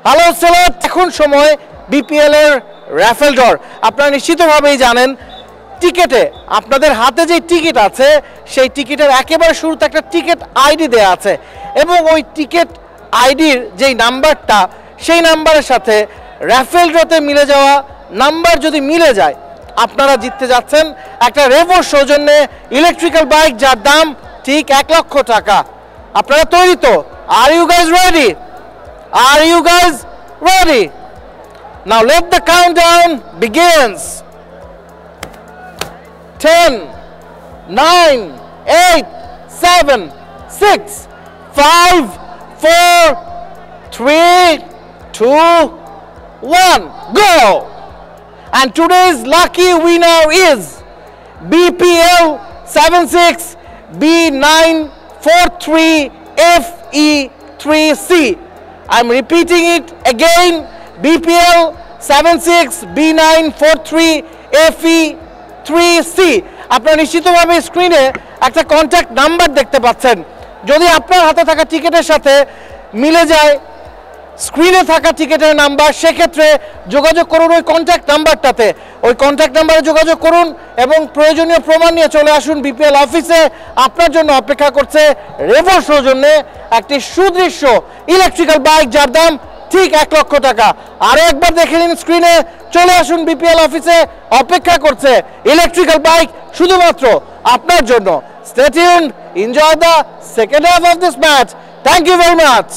Hello seller, এখন সময় BPL এর র্যাফেল ড্র। আপনারা নিশ্চিতভাবেই জানেন টিকেটে আপনাদের হাতে যে টিকিট আছে সেই টিকিটের একেবারে শুরুতে একটা টিকিট আইডি দেয়া আছে এবং ওই টিকিট আইডির যেই নাম্বারটা সেই নাম্বারের সাথে র্যাফেল ড্রতে মিলে যাওয়া নাম্বার যদি মিলে যায় আপনারা জিততে যাচ্ছেন একটা রেভো সৌজন্যে ইলেকট্রিক্যাল বাইক, যার দাম ঠিক 1 লক্ষ টাকা। আপনারা তৈরি তো? Are you guys ready? Are you guys ready? Now let the countdown begins. 10, 9, 8, 7, 6, 5, 4, 3, 2, 1, go! And today's lucky winner is BPL 76B943FE3C. I'm repeating it again, BPL 76B943FE3C. আপনারা নিশ্চিতভাবে স্ক্রিনে একটা কন্ট্যাক্ট নাম্বার দেখতে পাচ্ছেন। যদি আপনার হাতে থাকা টিকিটের সাথে মিলে যায় স্ক্রিনে থাকা টিকিটের নাম্বার, সেক্ষেত্রে যোগাযোগ করুন ওই কন্ট্যাক্ট নাম্বারটাতে। ওই কন্ট্যাক্ট নাম্বারে যোগাযোগ করুন এবং প্রয়োজনীয় প্রমাণ নিয়ে চলে আসুন বিপিএল অফিসে। আপনার জন্য অপেক্ষা করছে রেভো সৌজন্যে একটি সুদৃশ্য ইলেকট্রিক্যাল বাইক, যার দাম ঠিক 1 লক্ষ টাকা। আরও একবার দেখে নিন স্ক্রিনে, চলে আসুন বিপিএল অফিসে, অপেক্ষা করছে ইলেকট্রিক্যাল বাইক শুধুমাত্র আপনার জন্য। Stay tuned, enjoy the second half of this match. Thank you very much.